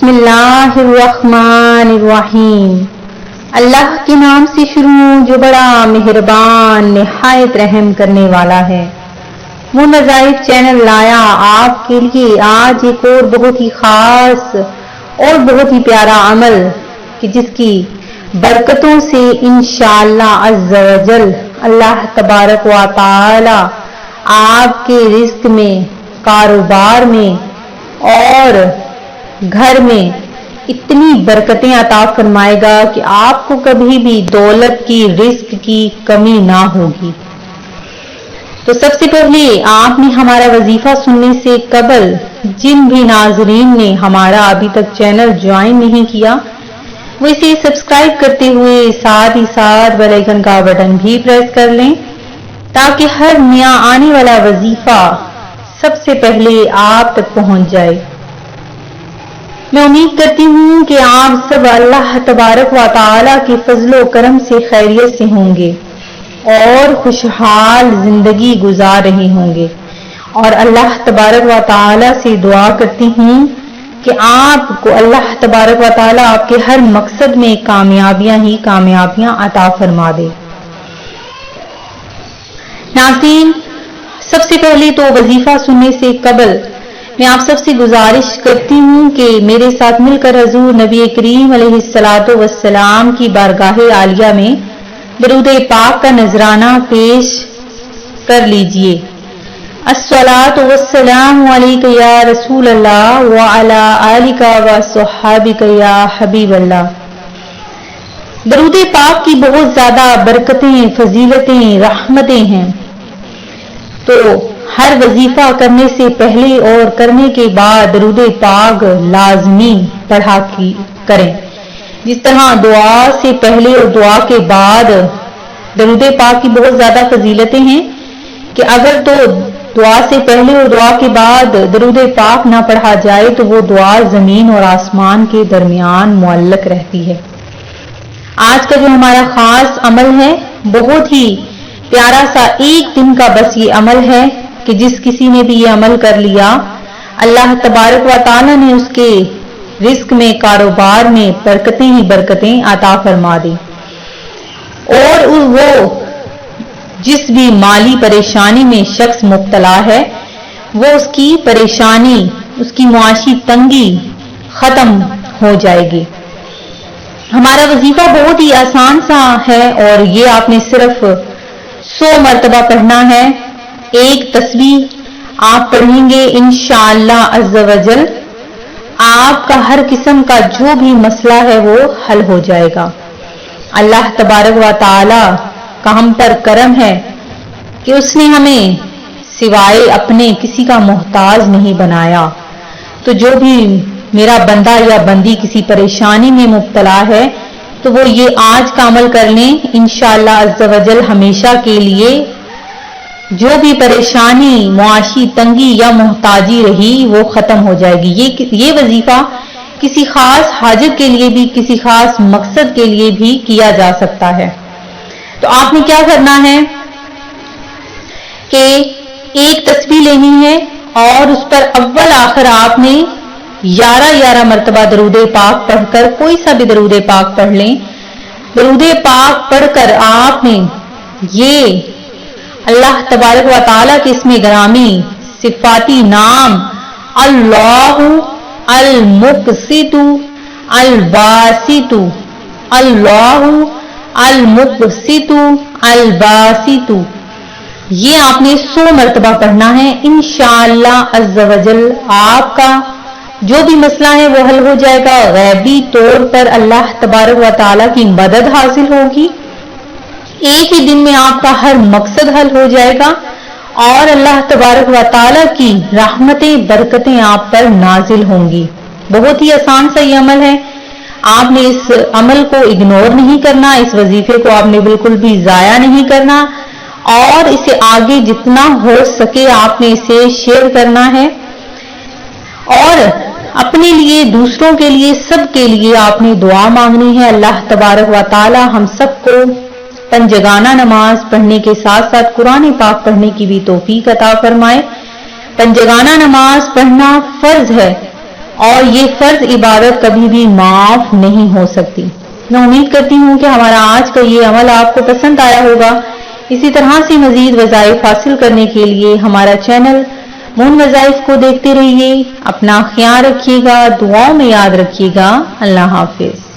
बिस्मिल्लाहिर्रहमानिर्रहीम। अल्लाह के नाम से शुरू जो बड़ा मेहरबान निहायत रहम करने वाला है। वो नज़ाइर चैनल लाया आपके लिए आज एक और बहुत ही खास और बहुत ही प्यारा अमल कि जिसकी बरकतों से इंशाअल्लाह अज़्ज़ा वजल अल्लाह तबारक व तआला आपके रिज़्क़ में, कारोबार में और घर में इतनी बरकतें अता फरमाएगा कि आपको कभी भी दौलत की, रिस्क की कमी ना होगी। तो सबसे पहले आपने हमारा वजीफा सुनने से कबल जिन भी नाजरीन ने हमारा अभी तक चैनल ज्वाइन नहीं किया वो इसे सब्सक्राइब करते हुए साथ ही साथ बेल आइकन का बटन भी प्रेस कर लें ताकि हर नया आने वाला वजीफा सबसे पहले आप तक पहुंच जाए। मैं उम्मीद करती हूँ कि आप सब अल्लाह तबारक व तआला के फजलो करम से खैरियत से होंगे और खुशहाल जिंदगी गुजार रहे होंगे और अल्लाह तबारक व तआला से दुआ करती हूँ कि आपको अल्लाह तबारक व तआला आपके हर मकसद में कामयाबियां ही कामयाबियां अता फरमा दे। नाज़रीन, सबसे पहले तो वजीफा सुनने से कबल मैं आप सबसे गुजारिश करती हूँ कि मेरे साथ मिलकर हजूर नबी करीम अलैहिस्सलातु वस्सलाम की बारगाह आलिया में दरूद पाक का नजराना पेश कर लीजिए। अस्सलातु वस्सलामु अलैका या रसूल अल्लाह व अला आलिका व सहाबिका या हबीब अल्लाह। दरूद पाक की बहुत ज्यादा बरकतें, फजीलतें, रहमतें हैं। तो हर वजीफा करने से पहले और करने के बाद दरूद पाक लाजमी पढ़ा करें। जिस तरह दुआ से पहले और दुआ के बाद दरूद पाक की बहुत ज्यादा फजीलतें हैं कि अगर तो दुआ से पहले और दुआ के बाद दरूद पाक ना पढ़ा जाए तो वो दुआ जमीन और आसमान के दरमियान मुअल्लक रहती है। आज का जो हमारा खास अमल है बहुत ही प्यारा सा एक दिन का बस ये अमल है कि जिस किसी ने भी ये अमल कर लिया अल्लाह तबारक व तआला ने उसके रिस्क में, कारोबार में बरकतें ही बरकतें अता फरमा दी और वो जिस भी माली परेशानी में शख्स मुब्तला है वो उसकी परेशानी, उसकी मुआशी तंगी खत्म हो जाएगी। हमारा वजीफा बहुत ही आसान सा है और ये आपने सिर्फ 100 मरतबा पढ़ना है। एक तस्बीह आप पढ़ेंगे इंशाअल्लाह अज़्ज़ा वजल आपका हर किस्म का जो भी मसला है वो हल हो जाएगा। अल्लाह तबारक व तआला का हम पर करम है कि उसने हमें सिवाय अपने किसी का मोहताज नहीं बनाया। तो जो भी मेरा बंदा या बंदी किसी परेशानी में मुब्तला है तो वो ये आज का अमल कर लें, इंशाअल्लाह अज़्ज़ा वजल हमेशा के लिए जो भी परेशानी, मुआशी तंगी या मोहताजी रही वो खत्म हो जाएगी। ये वजीफा किसी खास हाजत के लिए भी, किसी खास मकसद के लिए भी किया जा सकता है। तो आपने क्या करना है कि एक तस्बीह लेनी है और उस पर अव्वल आखिर आपने 11 मरतबा दरूद पाक पढ़कर, कोई सा भी दरूद पाक पढ़ लें, दरूद पाक पढ़कर आपने ये अल्लाह तबारक व तआला के इसमें गरामी सिफाती नाम अल्लाहु अल मुक़सितु अल बासितु, अल्लाहु अल मुक़सितु अल बासितु, ये आपने 100 मरतबा पढ़ना है। इंशाअल्लाह अज़्ज़ा वजल आपका जो भी मसला है वो हल हो जाएगा। गैबी तौर पर अल्लाह तबारक व तआला की मदद हासिल होगी। एक ही दिन में आपका हर मकसद हल हो जाएगा और अल्लाह तबारक व तआला की रहमतें, बरकतें आप पर नाजिल होंगी। बहुत ही आसान सा ये अमल है। आपने इस अमल को इग्नोर नहीं करना, इस वजीफे को आपने बिल्कुल भी जाया नहीं करना और इसे आगे जितना हो सके आपने इसे शेयर करना है और अपने लिए, दूसरों के लिए, सबके लिए आपने दुआ मांगनी है। अल्लाह तबारक व तआला हम सबको पंजगाना नमाज पढ़ने के साथ साथ कुरान पाक पढ़ने की भी तौफीक अता फरमाए। पंजगाना नमाज पढ़ना फर्ज है اور یہ فرض عبادت کبھی بھی معاف نہیں ہو سکتی۔ میں امید کرتی ہوں کہ ہمارا آج کا یہ عمل آپ کو پسند آیا ہوگا۔ اسی طرح سے مزید وظائف حاصل کرنے کے لیے ہمارا چینل مون وظائف کو دیکھتے رہیے۔ اپنا خیال رکھیے گا، دعاؤں میں یاد رکھیے گا۔ اللہ حافظ۔